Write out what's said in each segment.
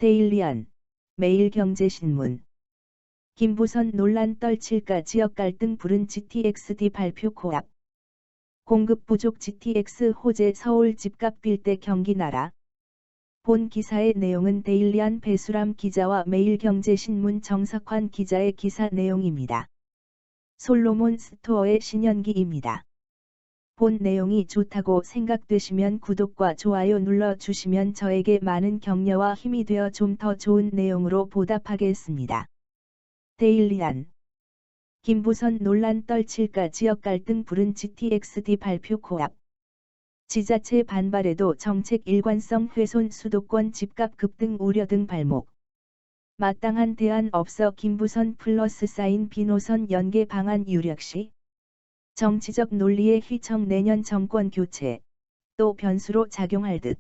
데일리안, 매일경제신문. 김부선 논란 떨칠까 지역 갈등 부른 GTX-D 발표 코앞. 공급 부족 GTX 호재 서울 집값 빌대 경기 나라. 본 기사의 내용은 데일리안 배수람 기자와 매일경제신문 정석환 기자의 기사 내용입니다. 솔로몬 스토어의 신현기입니다. 본 내용이 좋다고 생각되시면 구독과 좋아요 눌러주시면 저에게 많은 격려와 힘이 되어 좀 더 좋은 내용으로 보답하겠습니다. 데일리안. 김부선 논란 떨칠까 지역 갈등 부른 GTX-D 발표 코앞. 지자체 반발에도 정책 일관성 훼손 수도권 집값 급등 우려 등 발목. 마땅한 대안 없어 김부선 플러스 사인 B노선 연계 방안 유력시. 정치적 논리의 휘청 내년 정권 교체. 또 변수로 작용할 듯.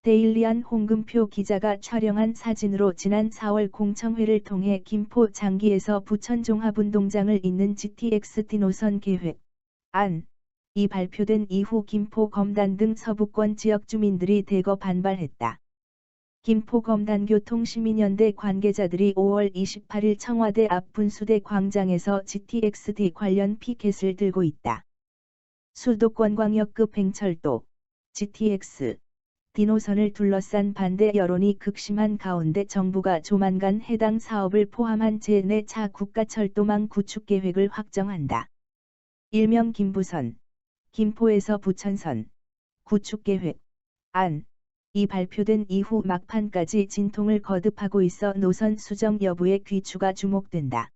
데일리안 홍금표 기자가 촬영한 사진으로 지난 4월 공청회를 통해 김포 장기에서 부천 종합운동장을 잇는 GTX-D 노선 계획 안이 발표된 이후 김포 검단 등 서부권 지역 주민들이 대거 반발했다. 김포 검단교통시민연대 관계자들이 5월 28일 청와대 앞 분수대 광장에서 GTX-D 관련 피켓을 들고 있다. 수도권광역급 행철도 GTX-D 노선을 둘러싼 반대 여론이 극심한 가운데 정부가 조만간 해당 사업을 포함한 제4차 국가철도망 구축 계획을 확정한다. 일명 김부선, 김포에서 부천선, 구축 계획 안이 발표된 이후 막판까지 진통을 거듭하고 있어 노선 수정 여부의 귀추가 주목된다.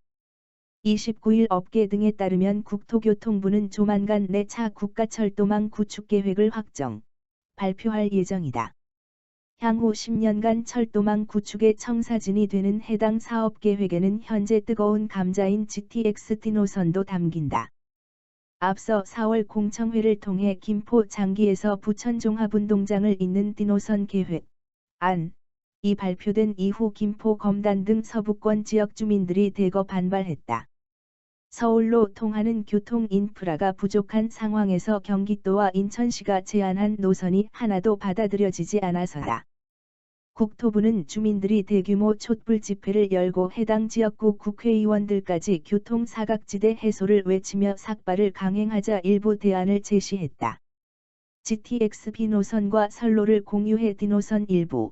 29일 업계 등에 따르면 국토교통부는 조만간 4차 국가철도망 구축 계획을 확정, 발표할 예정이다. 향후 10년간 철도망 구축의 청사진이 되는 해당 사업 계획에는 현재 뜨거운 감자인 GTX-D 노선도 담긴다. 앞서 4월 공청회를 통해 김포 장기에서 부천 종합운동장을 잇는 D노선 계획 안이 발표된 이후 김포 검단 등 서부권 지역 주민들이 대거 반발했다. 서울로 통하는 교통 인프라가 부족한 상황에서 경기도와 인천시가 제안한 노선이 하나도 받아들여지지 않아서다. 국토부는 주민들이 대규모 촛불 집회를 열고 해당 지역구 국회의원들까지 교통사각지대 해소를 외치며 삭발을 강행하자 일부 대안을 제시했다. GTX-B 노선과 선로를 공유해 D노선 일부,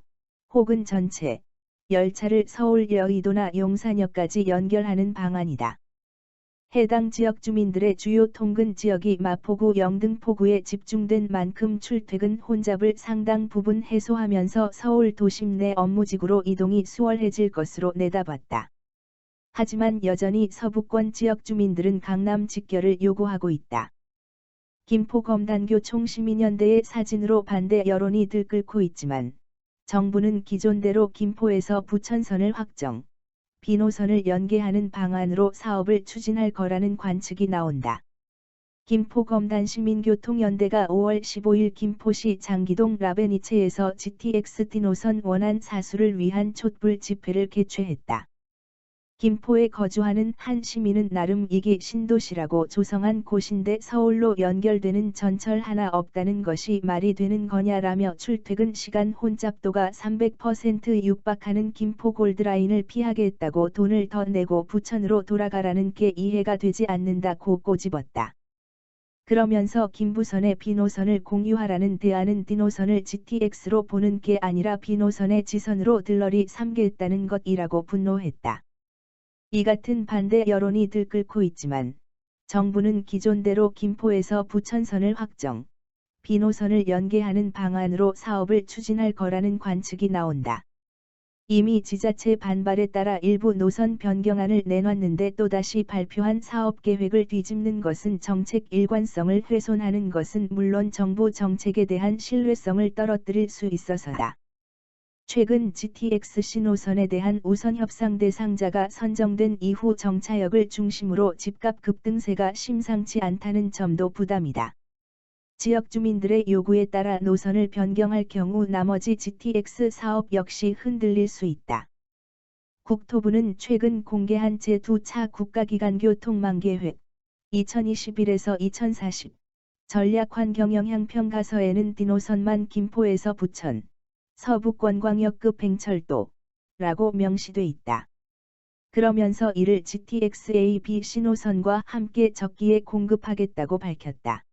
혹은 전체, 열차를 서울 여의도나 용산역까지 연결하는 방안이다. 해당 지역 주민들의 주요 통근 지역이 마포구 영등포구에 집중된 만큼 출퇴근 혼잡을 상당 부분 해소하면서 서울 도심 내 업무지구로 이동이 수월해질 것으로 내다봤다. 하지만 여전히 서부권 지역 주민들은 강남 직결을 요구하고 있다. 김포 검단교 총시민연대의 사진으로 반대 여론이 들끓고 있지만 정부는 기존대로 김포에서 부천선을 확정, B노선을 연계하는 방안으로 사업을 추진할 거라는 관측이 나온다. 김포 검단시민교통연대가 5월 15일 김포시 장기동 라베니체에서 GTX-D 노선 원안 사수를 위한 촛불 집회를 개최했다. 김포에 거주하는 한 시민은 나름 이게 신도시라고 조성한 곳인데 서울로 연결되는 전철 하나 없다는 것이 말이 되는 거냐라며 출퇴근 시간 혼잡도가 300% 육박하는 김포 골드라인을 피하겠다고 돈을 더 내고 부천으로 돌아가라는 게 이해가 되지 않는다고 꼬집었다. 그러면서 김부선의 B노선을 공유하라는 대안은 D노선을 GTX로 보는 게 아니라 B노선의 지선으로 들러리 삼겠다는 것이라고 분노했다. 이 같은 반대 여론이 들끓고 있지만 정부는 기존대로 김포에서 부천선을 확정, B노선을 연계하는 방안으로 사업을 추진할 거라는 관측이 나온다. 이미 지자체 반발에 따라 일부 노선 변경안을 내놨는데 또다시 발표한 사업 계획을 뒤집는 것은 정책 일관성을 훼손하는 것은 물론 정부 정책에 대한 신뢰성을 떨어뜨릴 수 있어서다. 최근 GTX-C 노선에 대한 우선 협상 대상자가 선정된 이후 정차역을 중심으로 집값 급등세가 심상치 않다는 점도 부담이다. 지역 주민들의 요구에 따라 노선을 변경할 경우 나머지 GTX 사업 역시 흔들릴 수 있다. 국토부는 최근 공개한 제2차 국가기관교통망계획 2021에서 2040 전략환경영향평가서에는 D노선만 김포에서 부천, 서부권광역급 뱅철도라고 명시돼 있다. 그러면서 이를 GTX-A-B 신호선과 함께 적기에 공급하겠다고 밝혔다.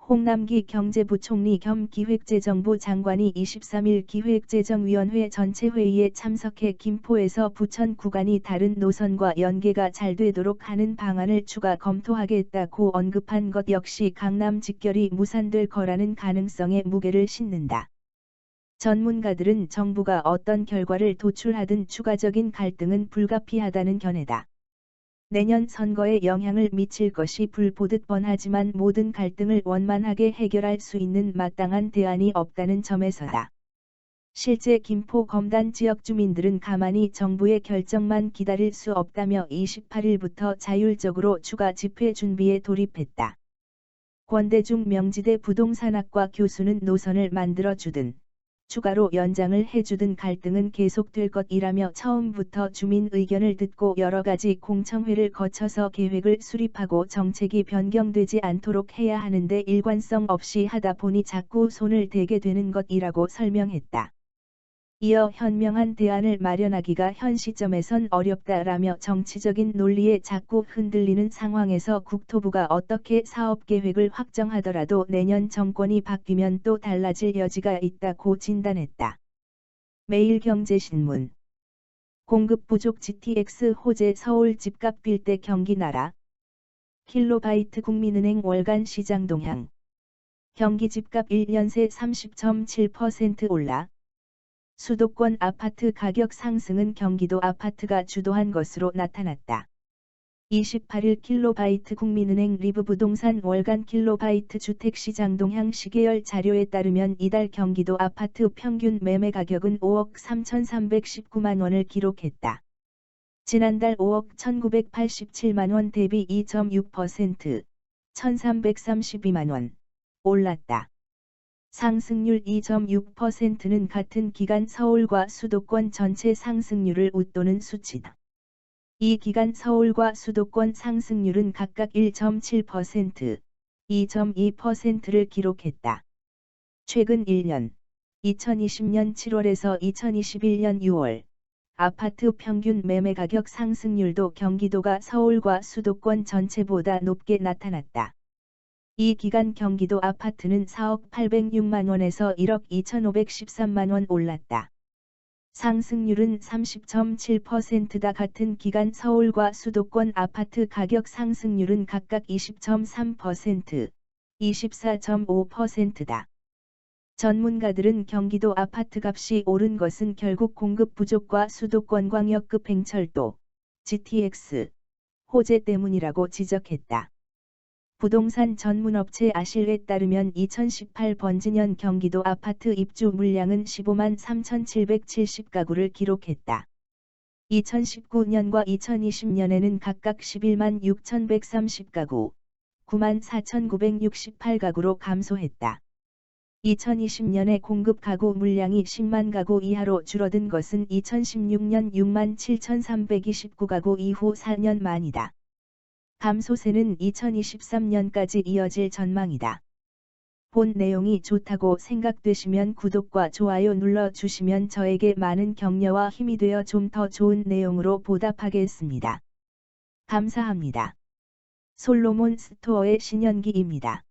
홍남기 경제부총리 겸 기획재정부 장관이 23일 기획재정위원회 전체회의에 참석해 김포에서 부천 구간이 다른 노선과 연계가 잘 되도록 하는 방안을 추가 검토하겠다고 언급한 것 역시 강남 직결이 무산될 거라는 가능성에 무게를 싣는다. 전문가들은 정부가 어떤 결과를 도출하든 추가적인 갈등은 불가피하다는 견해다. 내년 선거에 영향을 미칠 것이 불보듯 뻔하지만 모든 갈등을 원만하게 해결할 수 있는 마땅한 대안이 없다는 점에서다. 실제 김포 검단 지역 주민들은 가만히 정부의 결정만 기다릴 수 없다며 28일부터 자율적으로 추가 집회 준비에 돌입했다. 권대중 명지대 부동산학과 교수는 노선을 만들어주든 추가로 연장을 해주든 갈등은 계속될 것이라며 처음부터 주민 의견을 듣고 여러 가지 공청회를 거쳐서 계획을 수립하고 정책이 변경되지 않도록 해야 하는데 일관성 없이 하다 보니 자꾸 손을 대게 되는 것이라고 설명했다. 이어 현명한 대안을 마련하기가 현 시점에선 어렵다라며 정치적인 논리에 자꾸 흔들리는 상황에서 국토부가 어떻게 사업계획을 확정하더라도 내년 정권이 바뀌면 또 달라질 여지가 있다고 진단했다. 매일경제신문 공급 부족 GTX 호재 서울 집값 빌대 경기 나라 킬로바이트 국민은행 월간 시장 동향 경기 집값 1년 새 30.7% 올라 수도권 아파트 가격 상승은 경기도 아파트가 주도한 것으로 나타났다. 28일 킬로바이트 국민은행 리브부동산 월간 킬로바이트 주택시장 동향 시계열 자료에 따르면 이달 경기도 아파트 평균 매매 가격은 5억 3,319만 원을 기록했다. 지난달 5억 1,987만 원 대비 2.6%, 1,332만 원 올랐다. 상승률 2.6%는 같은 기간 서울과 수도권 전체 상승률을 웃도는 수치다. 이 기간 서울과 수도권 상승률은 각각 1.7%, 2.2%를 기록했다. 최근 1년, 2020년 7월에서 2021년 6월, 아파트 평균 매매 가격 상승률도 경기도가 서울과 수도권 전체보다 높게 나타났다. 이 기간 경기도 아파트는 4억 806만 원에서 1억 2,513만 원 올랐다. 상승률은 30.7%다. 같은 기간 서울과 수도권 아파트 가격 상승률은 각각 20.3%, 24.5%다. 전문가들은 경기도 아파트 값이 오른 것은 결국 공급 부족과 수도권 광역급 뱅철도, GTX, 호재 때문이라고 지적했다. 부동산 전문업체 아실에 따르면 2018 번지년 경기도 아파트 입주 물량은 15만 3,770가구를 기록했다. 2019년과 2020년에는 각각 11만 6,130가구, 9만 4,968가구로 감소했다. 2020년에 공급 가구 물량이 10만 가구 이하로 줄어든 것은 2016년 6만 7,329가구 이후 4년 만이다. 감소세는 2023년까지 이어질 전망이다. 본 내용이 좋다고 생각되시면 구독과 좋아요 눌러주시면 저에게 많은 격려와 힘이 되어 좀 더 좋은 내용으로 보답하겠습니다. 감사합니다. 솔로몬 스토어의 신현기입니다.